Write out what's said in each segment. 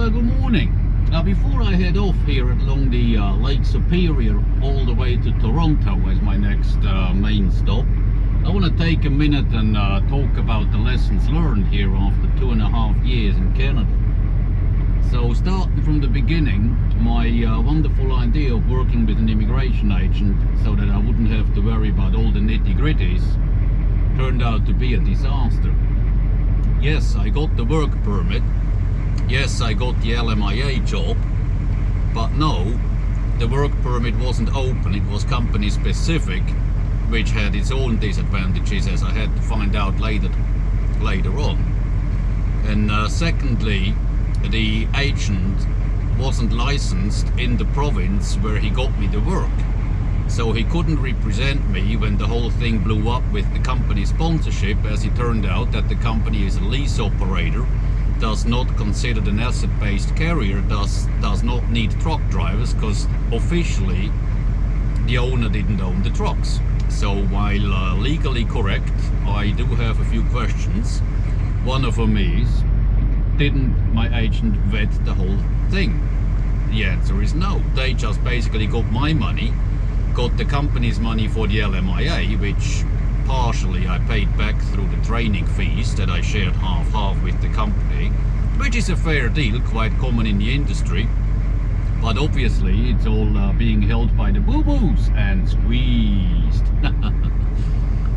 good morning. Now, before I head off here along the Lake Superior all the way to Toronto as my next main stop, I want to take a minute and talk about the lessons learned here after 2.5 years in Canada. So, starting from the beginning, my wonderful idea of working with an immigration agent so that I wouldn't have to worry about all the nitty-gritties turned out to be a disaster. Yes, I got the work permit. Yes, I got the LMIA job. But no, the work permit wasn't open. It was company specific, which had its own disadvantages, as I had to find out later on. And secondly, the agent wasn't licensed in the province where he got me the work. So he couldn't represent me when the whole thing blew up with the company sponsorship, as it turned out that the company is a lease operator, does not consider an asset-based carrier, does not need truck drivers, because officially the owner didn't own the trucks. So while legally correct, I do have a few questions. One of them is, didn't my agent vet the whole thing? The answer is no. They just basically got my money, got the company's money for the LMIA, which partially I paid back through the training fees that I shared half-half with the company, which is a fair deal, quite common in the industry. But obviously it's all being held by the boo-boos and squeezed.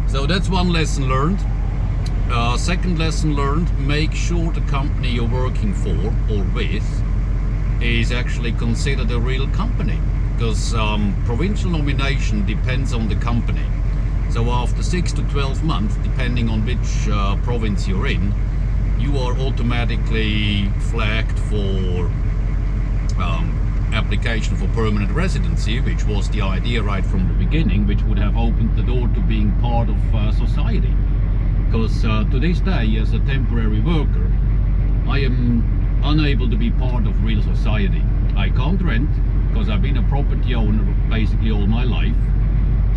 So that's one lesson learned. Second lesson learned, make sure the company you're working for or with is actually considered a real company, because provincial nomination depends on the company. So after 6 to 12 months, depending on which province you're in, you are automatically flagged for application for permanent residency, which was the idea right from the beginning, which would have opened the door to being part of society. Because to this day, as a temporary worker, I am unable to be part of real society. I can't rent, because I've been a property owner basically all my life.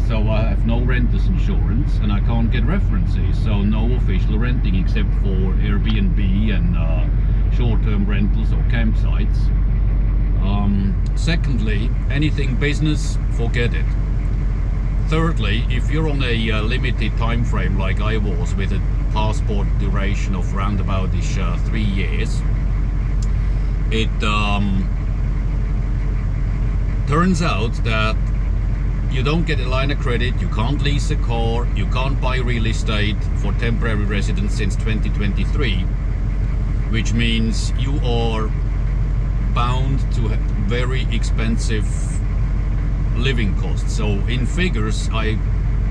So I have no renter's insurance, and I can't get references, so no official renting except for Airbnb and short-term rentals or campsites. Secondly, anything business, forget it. Thirdly, if you're on a limited time frame like I was, with a passport duration of round about 3 years, it turns out that you don't get a line of credit, you can't lease a car, you can't buy real estate for temporary residents since 2023, which means you are bound to have very expensive living costs. So in figures, I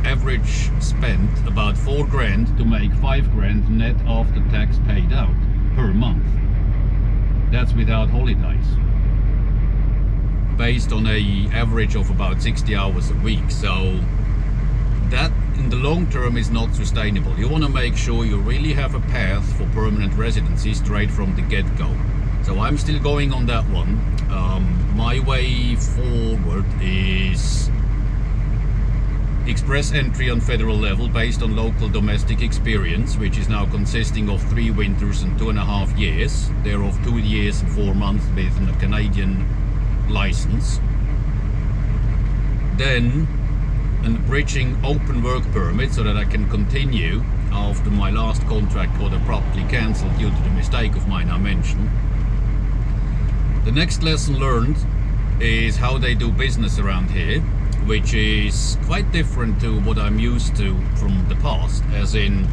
average spent about 4 grand to make 5 grand net after tax paid out per month. That's without holidays, based on a average of about 60 hours a week. So that in the long term is not sustainable. You want to make sure you really have a path for permanent residency straight from the get-go. So I'm still going on that one. My way forward is express entry on federal level based on local domestic experience, which is now consisting of 3 winters and 2.5 years, thereof 2 years and 4 months with a Canadian license. Then an bridging open work permit so that I can continue after my last contract got abruptly cancelled due to the mistake of mine I mentioned. The next lesson learned is how they do business around here, which is quite different to what I'm used to from the past, as in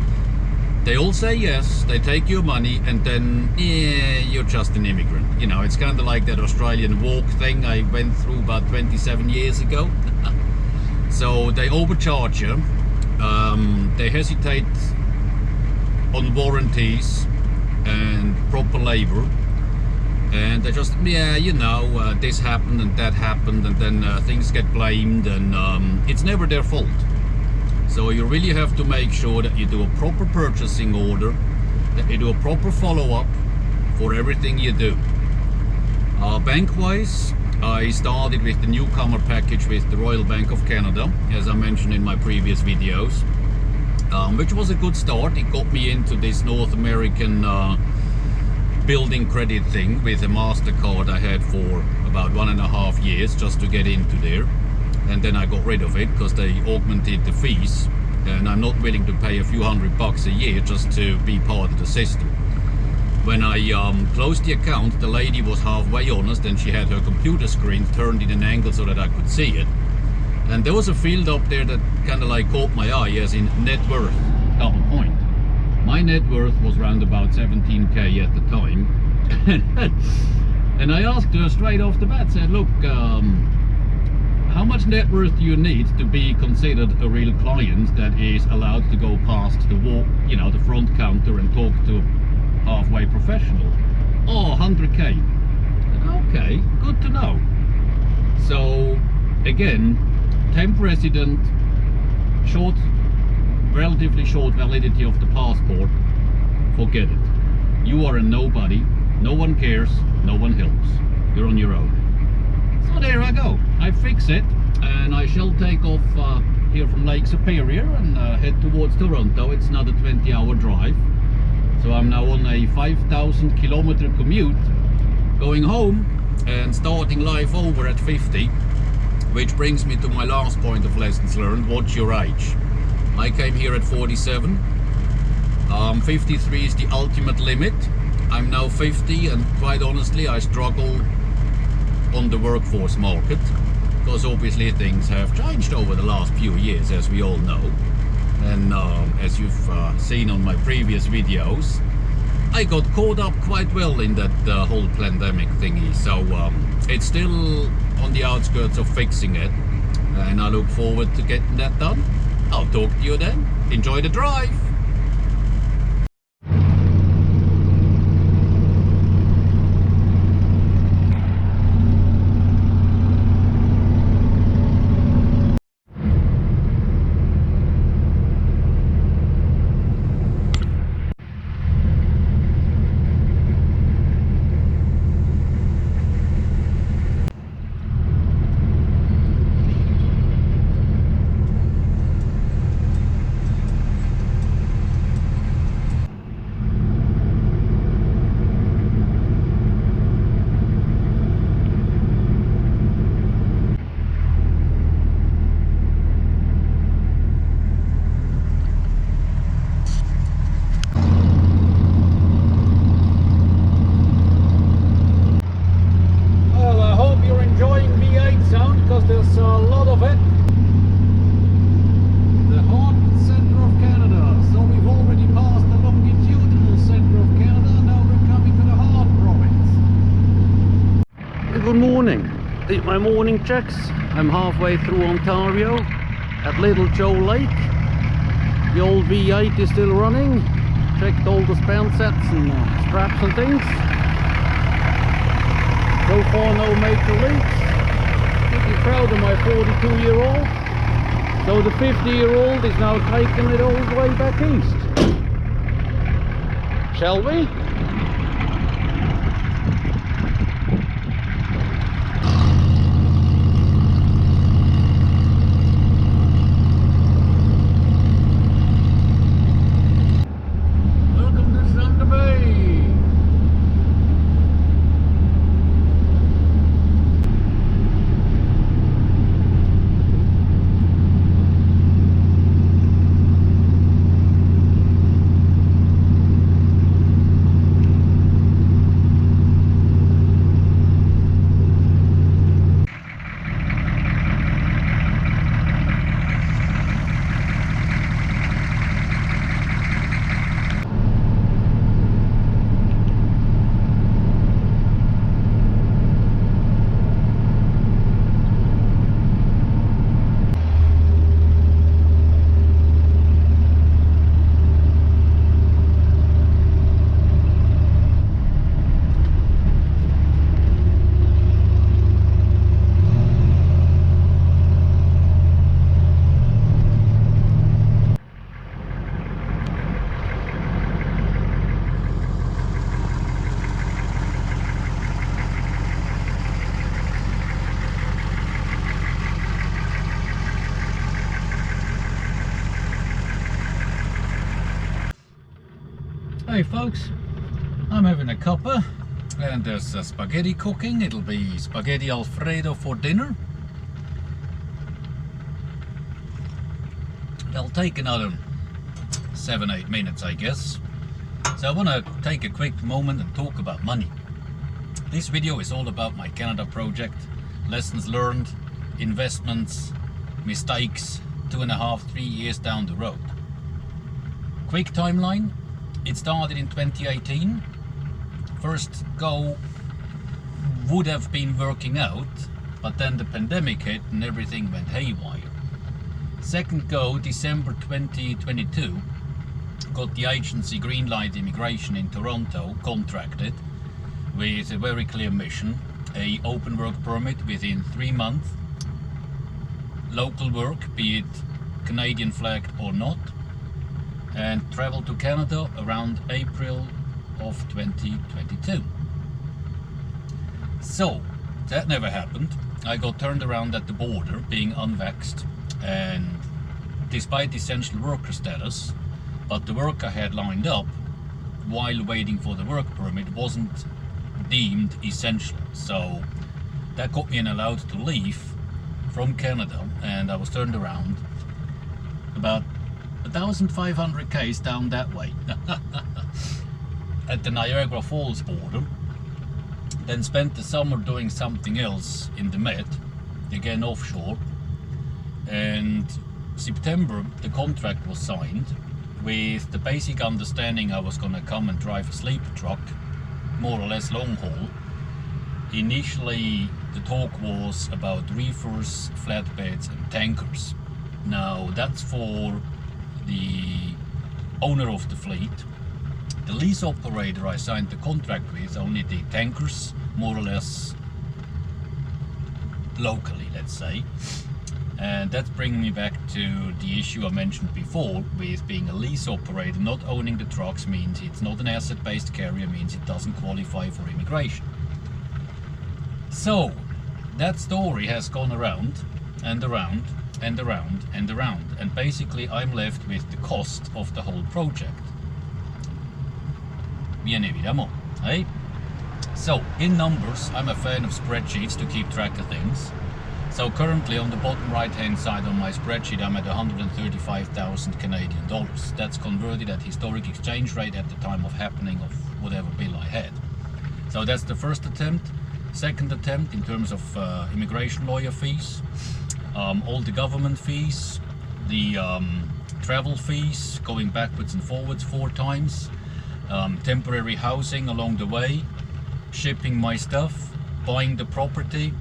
they all say yes, they take your money, and then you're just an immigrant. You know, it's kind of like that Australian walk thing I went through about 27 years ago. So they overcharge you, they hesitate on warranties and proper labor, and they just, this happened and that happened, and then things get blamed, and it's never their fault. So you really have to make sure that you do a proper purchasing order, that you do a proper follow-up for everything you do. Bank-wise, I started with the newcomer package with the Royal Bank of Canada, as I mentioned in my previous videos, which was a good start. It got me into this North American building credit thing with a MasterCard I had for about 1.5 years just to get into there, and then I got rid of it because they augmented the fees, and I'm not willing to pay a few $100 a year just to be part of the system. When I closed the account, the lady was halfway honest, and she had her computer screen turned in an angle so that I could see it. And there was a field up there that kind of like caught my eye, as in net worth, double point. My net worth was around about 17k at the time. And I asked her straight off the bat, said, look, how much net worth do you need to be considered a real client that is allowed to go past the wall, you know, the front counter and talk to halfway professional? Oh, 100k. Okay, good to know. So again, temp resident, relatively short validity of the passport, forget it. You are a nobody, no one cares, no one helps. You're on your own. So there I go, I fix it, and I shall take off here from Lake Superior and head towards Toronto. It's another 20-hour drive. So I'm now on a 5,000 kilometer commute, going home and starting life over at 50, which brings me to my last point of lessons learned: watch your age. I came here at 47. 53 is the ultimate limit. I'm now 50, and quite honestly I struggle on the workforce market, because obviously things have changed over the last few years, as we all know. And as you've seen on my previous videos, I got caught up quite well in that whole pandemic thingy. So it's still on the outskirts of fixing it, and I look forward to getting that done. I'll talk to you then. Enjoy the drive. There's a lot of it. The hot center of Canada. So we've already passed the longitudinal center of Canada. Now we're coming to the hard province. Good morning. Did my morning checks. I'm halfway through Ontario at Little Joe Lake. The old V8 is still running. Checked all the span sets and straps and things. So far no major leaks. Proud of my 42-year-old. So the 50-year-old is now taking it all the way back east. Shall we? Welcome to Thunder Bay. Hey folks, I'm having a cuppa and there's spaghetti cooking. It'll be spaghetti Alfredo for dinner. It'll take another 7-8 minutes, I guess. So I want to take a quick moment and talk about money. This video is all about my Canada project, lessons learned, investments, mistakes, 2.5-3 years down the road. Quick timeline. It started in 2018. First go would have been working out, but then the pandemic hit and everything went haywire. Second go, December 2022, got the agency Greenlight Immigration in Toronto contracted with a very clear mission, a open work permit within 3 months, local work, be it Canadian flagged or not, and travel to Canada around April of 2022. So that never happened. I got turned around at the border being unvaxxed, and despite essential worker status, but the work I had lined up while waiting for the work permit wasn't deemed essential. So that got me allowed to leave from Canada, and I was turned around about 1,500 k's down that way at the Niagara Falls border. Then spent the summer doing something else in the Met, again offshore, and September the contract was signed with the basic understanding I was going to come and drive a sleeper truck, more or less long haul. Initially the talk was about reefers, flatbeds and tankers. Now that's for the owner of the fleet. The lease operator I signed the contract with only the tankers, more or less locally, let's say. And that's bringing me back to the issue I mentioned before with being a lease operator. Not owning the trucks means it's not an asset-based carrier, means it doesn't qualify for immigration. So that story has gone around and around and around and around, and basically I'm left with the cost of the whole project. Bien évidemment, eh? So in numbers, I'm a fan of spreadsheets to keep track of things. So currently on the bottom right hand side on my spreadsheet I'm at 135,000 Canadian dollars. That's converted at historic exchange rate at the time of happening of whatever bill I had. So that's the first attempt. Second attempt in terms of immigration lawyer fees, all the government fees, the travel fees going backwards and forwards 4 times, temporary housing along the way, shipping my stuff, buying the property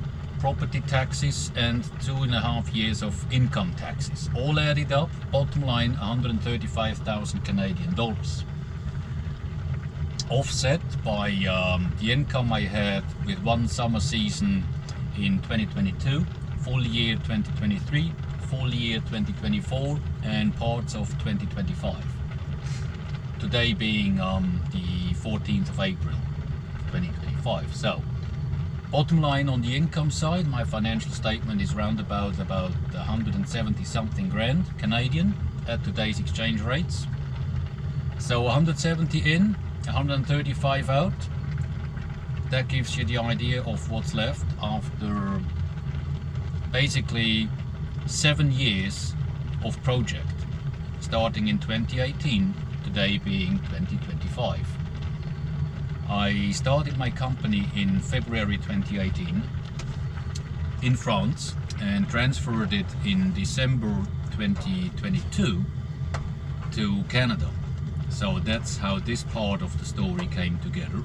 taxes, and 2.5 years of income taxes. All added up, bottom line 135,000 Canadian dollars. Offset by the income I had with one summer season in 2022, full year 2023, full year 2024, and parts of 2025. Today being the 14th of April 2025. So bottom line on the income side, my financial statement is round about 170 something grand Canadian at today's exchange rates. So 170 in, 135 out. That gives you the idea of what's left after basically 7 years of project, starting in 2018, today being 2025. I started my company in February 2018 in France and transferred it in December 2022 to Canada. So that's how this part of the story came together.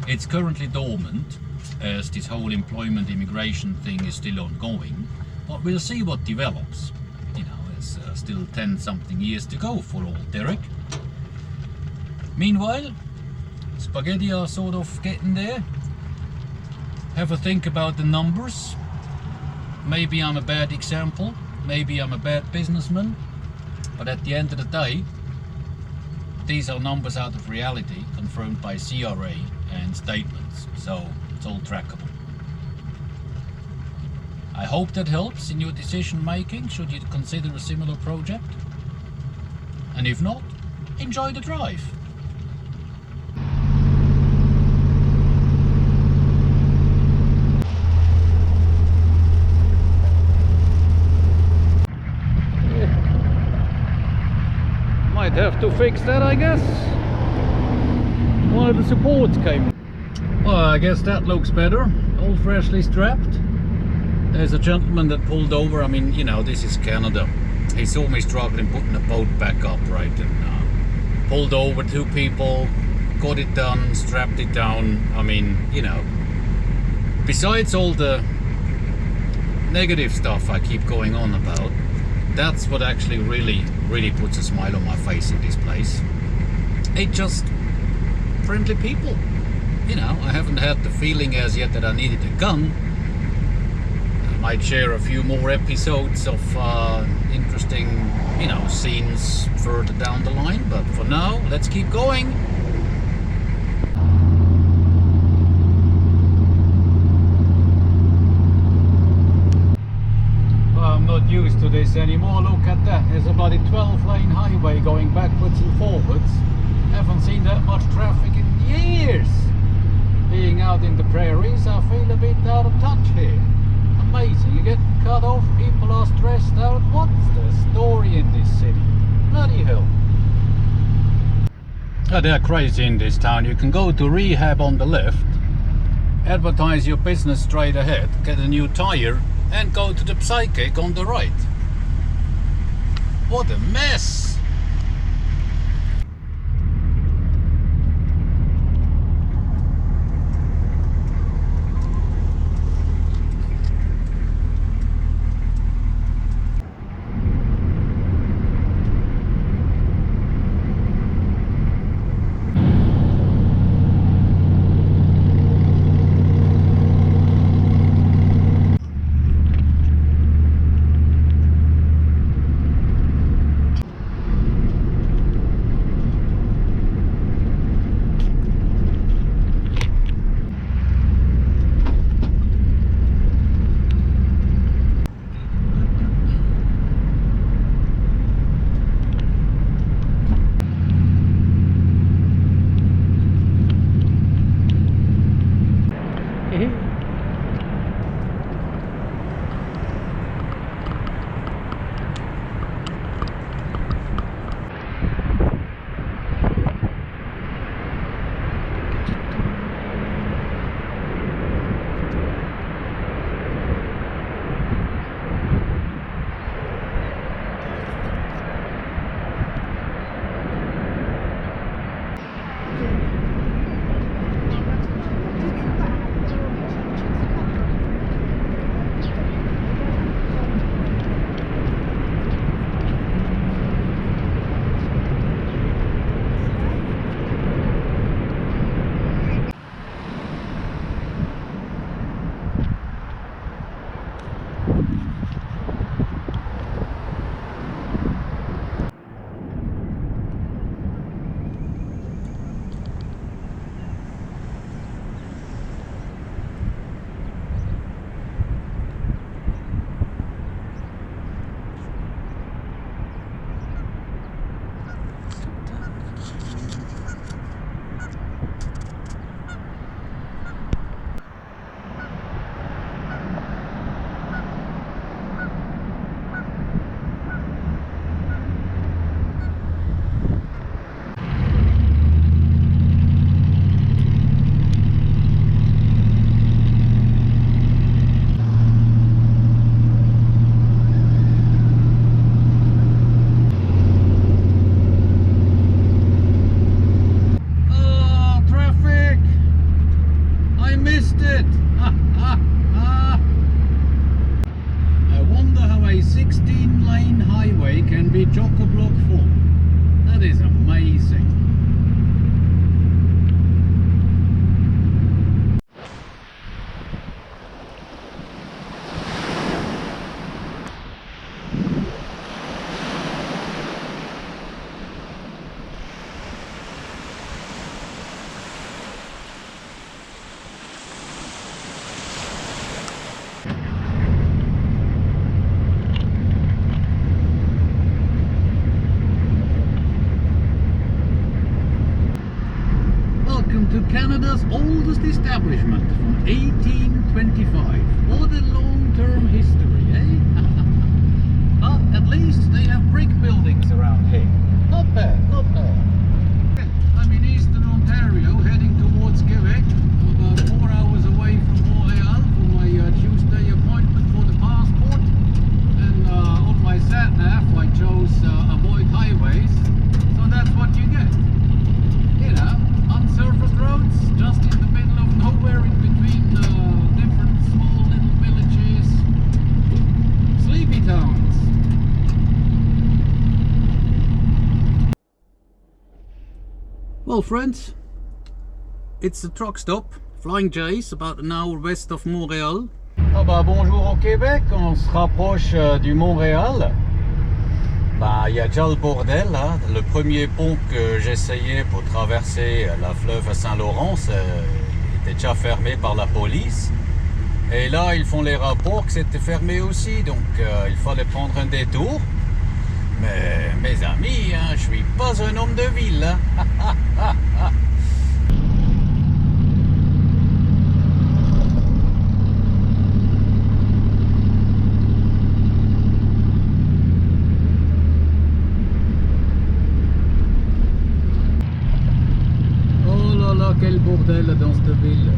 It's currently dormant as this whole employment immigration thing is still ongoing, but we'll see what develops. You know, there's still 10 something years to go for old Derek. Meanwhile, spaghetti are sort of getting there. Have a think about the numbers. Maybe I'm a bad example, maybe I'm a bad businessman, but at the end of the day, these are numbers out of reality confirmed by CRA and statements, so it's all trackable. I hope that helps in your decision making should you consider a similar project, and if not, enjoy the drive. have to fix that, I guess. One of the supports came. Well, I guess that looks better. All freshly strapped. There's a gentleman that pulled over. I mean, you know, this is Canada. He saw me struggling putting the boat back up, right? And pulled over, 2 people, got it done, strapped it down. I mean, you know, besides all the negative stuff I keep going on about, that's what actually really puts a smile on my face in this place. It just friendly people. You know, I haven't had the feeling as yet that I needed a gun. I might share a few more episodes of interesting, you know, scenes further down the line, but for now, let's keep going. Well, I'm not used to this anymore. Look at that. There's about a 12-lane highway going backwards and forwards. Haven't seen that much traffic in years. Being out in the prairies, I feel a bit out of touch here. Amazing, you get cut off, people are stressed out. What's the story in this city? Bloody hell. Oh, they're crazy in this town. You can go to rehab on the left, advertise your business straight ahead, get a new tire, and go to the psychic on the right. What a mess! To Canada's oldest establishment from 1825. What a long-term history, eh? But at least they have brick buildings around here. Not bad, not bad. I'm in Eastern Ontario, heading towards Quebec. I'm about 4 hours away from Montreal for my Tuesday appointment for the passport. And on my sat-nav I chose avoid highways, so that's what you get. You know, unsurfaced roads, just in the middle of nowhere, in between different small little villages, sleepy towns. Well friends, it's the truck stop, Flying J's, about an hour west of Montréal. Ah bah bonjour au Québec, on se rapproche du Montréal. Bah il y a déjà le bordel là, le premier pont que j'essayais pour traverser la fleuve Saint-Laurent était déjà fermé par la police. Et là ils font les rapports que c'était fermé aussi, donc il fallait prendre un détour. Mais mes amis, hein, je suis pas un homme de ville. Hein. Oh là là, quel bordel dans cette ville.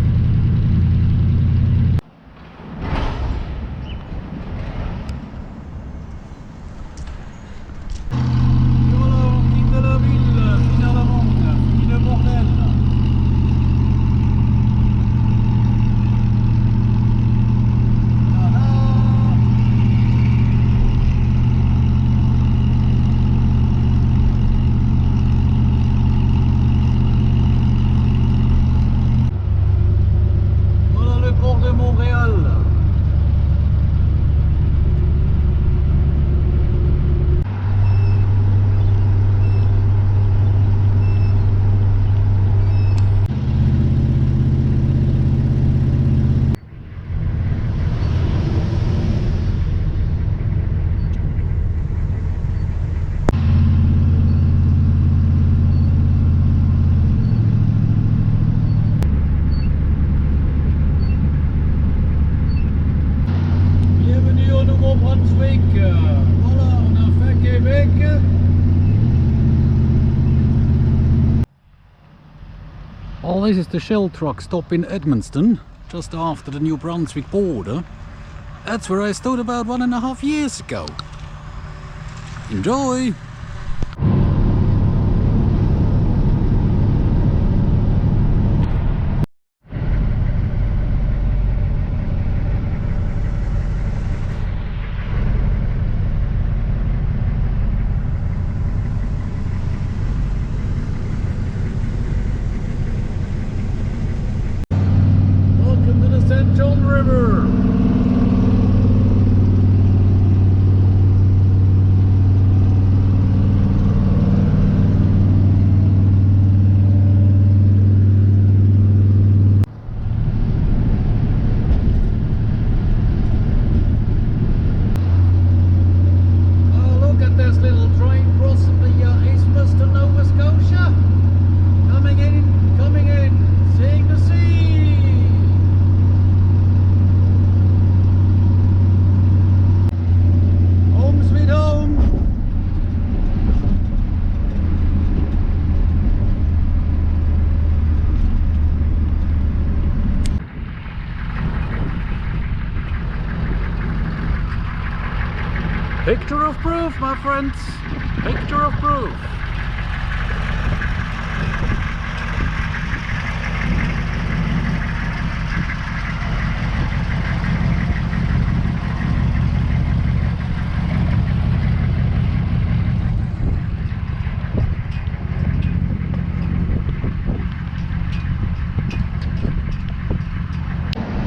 Voilà, on a fait Québec. Well, this is the Shell truck stop in Edmundston, just after the New Brunswick border. That's where I stood about 1.5 years ago. Enjoy! River. Oh, look at this little train crossing the isthmus to Nova Scotia. Coming in, seeing the sea. Picture of proof, my friends. Picture of proof.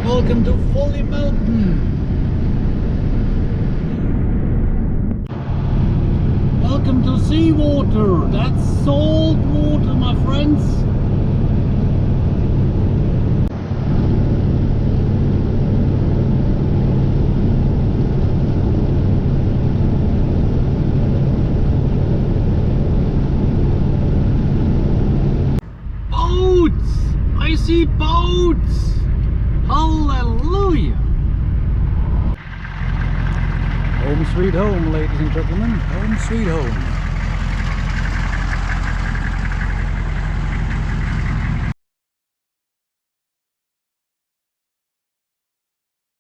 Welcome to Folly Mountain. Welcome to seawater. That's salt water, my friends. Boats! I see boats! Hallelujah! Home sweet home, ladies and gentlemen. Home sweet home.